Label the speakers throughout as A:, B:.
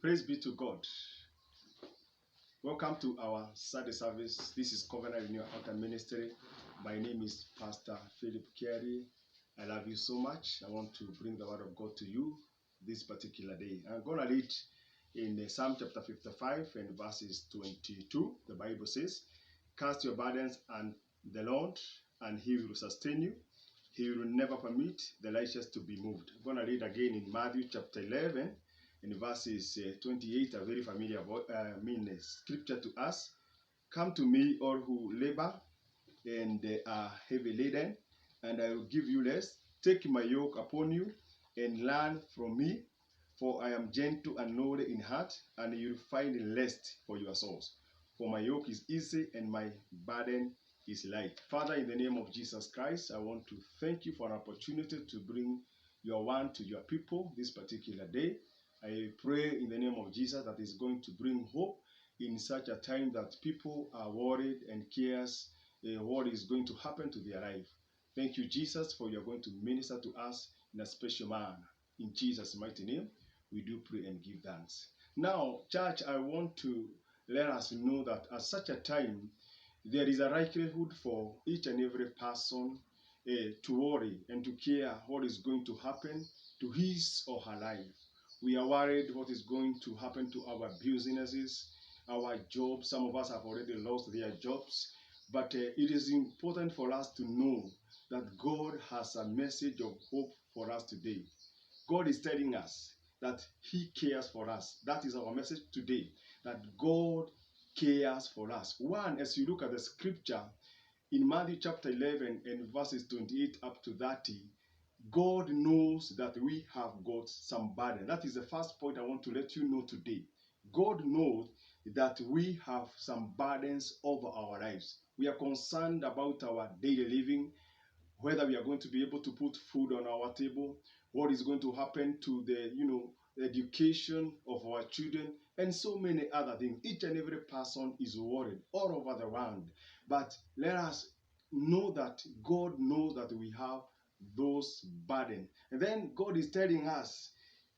A: Praise be to God. Welcome to our Sunday service. This is Covenant Renewal Altar Ministry. My name is Pastor Philip Carey. I love you so much. I want to bring the word of God to you this particular day. I'm going to read in Psalm chapter 55 and verses 22. The Bible says, "Cast your burdens on the Lord, and He will sustain you. He will never permit the righteous to be moved." I'm going to read again in Matthew chapter 11. In verses 28, a very familiar scripture to us. "Come to me, all who labor and are heavy laden, and I will give you rest. Take my yoke upon you and learn from me, for I am gentle and lowly in heart, and you will find rest for your souls. For my yoke is easy and my burden is light." Father, in the name of Jesus Christ, I want to thank you for an opportunity to bring your word to your people this particular day. I pray in the name of Jesus that is going to bring hope in such a time that people are worried and cares what is going to happen to their life. Thank you, Jesus, for you're going to minister to us in a special manner. In Jesus' mighty name, we do pray and give thanks. Now, church, I want to let us know that at such a time, there is a likelihood for each and every person to worry and to care what is going to happen to his or her life. We are worried what is going to happen to our businesses, our jobs. Some of us have already lost their jobs. But it is important for us to know that God has a message of hope for us today. God is telling us that He cares for us. That is our message today, that God cares for us. One, as you look at the scripture in Matthew chapter 11 and verses 28 up to 30, God knows that we have got some burden. That is the first point I want to let you know today. God knows that we have some burdens over our lives. We are concerned about our daily living, whether we are going to be able to put food on our table, what is going to happen to the education of our children, and so many other things. Each and every person is worried all over the world. But let us know that God knows that we have those burdens. And then God is telling us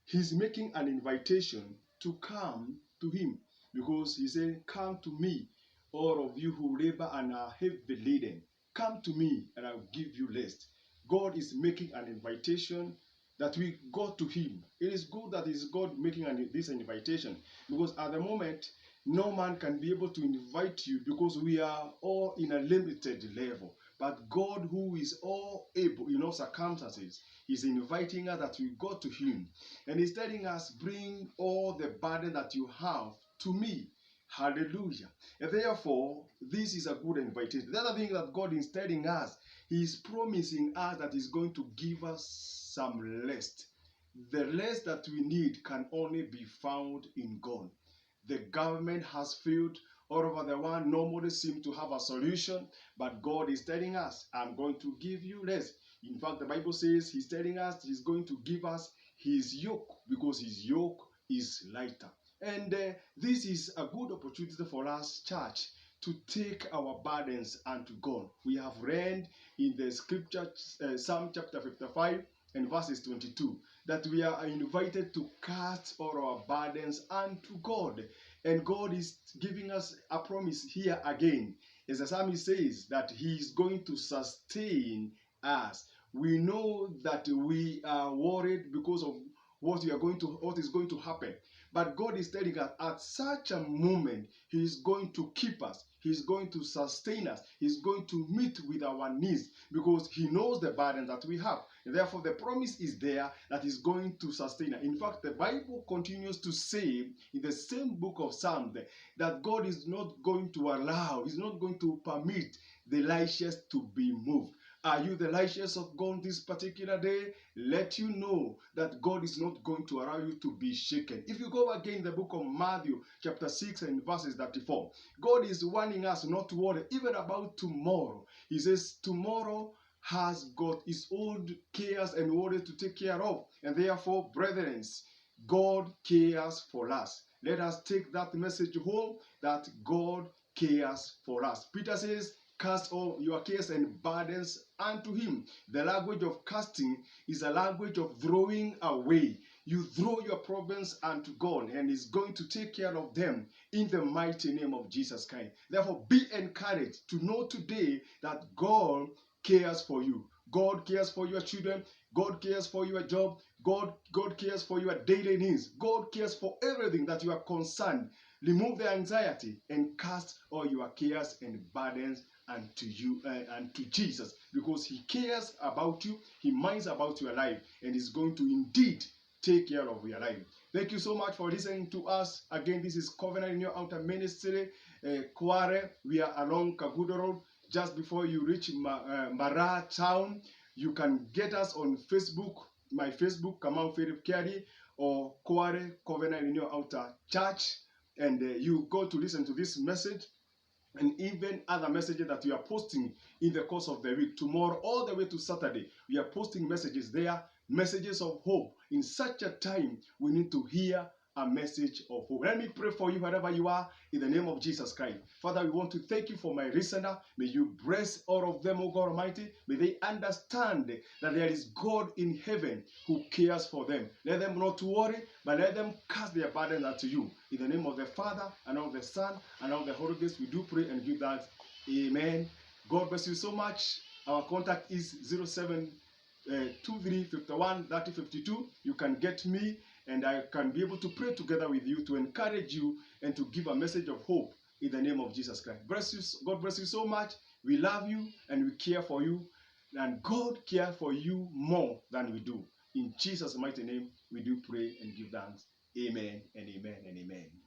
A: He's making an invitation to come to Him, because He said, "Come to me, all of you who labor and are heavy laden. Come to me and I'll give you rest." God is making an invitation that we go to Him. It is good that is God making this invitation, because at the moment, no man can be able to invite you, because we are all in a limited level. But God, who is all able in all circumstances, is inviting us that we go to Him. And He's telling us, "Bring all the burden that you have to me." Hallelujah. And therefore, this is a good invitation. The other thing that God is telling us, He is promising us that He's going to give us some rest. The rest that we need can only be found in God. The government has failed all over the world. Nobody seems to have a solution. But God is telling us, "I'm going to give you rest." In fact, the Bible says He's telling us He's going to give us His yoke, because His yoke is lighter. And this is a good opportunity for us, church, to take our burdens unto God. We have read in the scripture, Psalm chapter 55 and verses 22, that we are invited to cast all our burdens unto God. And God is giving us a promise here again. As the psalmist says, that He is going to sustain us. We know that we are worried because of what is going to happen. But God is telling us at such a moment, He is going to keep us. He's going to sustain us. He's going to meet with our needs, because He knows the burden that we have. And therefore, the promise is there that He's going to sustain us. In fact, the Bible continues to say in the same book of Psalms that God is not going to allow, He's not going to permit the righteous to be moved. Are you the righteous of God this particular day? Let you know that God is not going to allow you to be shaken. If you go again in the book of Matthew chapter 6 and verses 34, God is warning us not to worry even about tomorrow. He says tomorrow has got its own cares and worry to take care of. And therefore, brethren, God cares for us. Let us take that message home, that God cares for us. Peter says, "Cast all your cares and burdens unto Him." The language of casting is a language of throwing away. You throw your problems unto God, and He's going to take care of them in the mighty name of Jesus Christ. Therefore, be encouraged to know today that God cares for you. God cares for your children. God cares for your job. God cares for your daily needs. God cares for everything that you are concerned. Remove the anxiety and cast all your cares and burdens unto you and to Jesus, because He cares about you. He minds about your life, and is going to indeed take care of your life. Thank you so much for listening to us. Again, this is Covenant Renewal Altar Ministry, Kware. We are along Kagudo Road, just before you reach Mara Town. You can get us on Facebook, my Facebook, Kamau Philip Kiari, or Kware Covenant Renewal Altar Church, and you go to listen to this message and even other messages that we are posting in the course of the week. Tomorrow, all the way to Saturday, we are posting messages there, messages of hope. In such a time, we need to hear a message of hope. Let me pray for you wherever you are in the name of Jesus Christ. Father, we want to thank you for my listener. May you bless all of them, O God Almighty. May they understand that there is God in heaven who cares for them. Let them not worry, but let them cast their burden unto you. In the name of the Father, and of the Son, and of the Holy Ghost, we do pray and give that. Amen. God bless you so much. Our contact is 0723513052. You can get me, and I can be able to pray together with you to encourage you and to give a message of hope in the name of Jesus Christ. Bless you. God bless you so much. We love you and we care for you, and God cares for you more than we do. In Jesus' mighty name, we do pray and give thanks. Amen and amen and amen.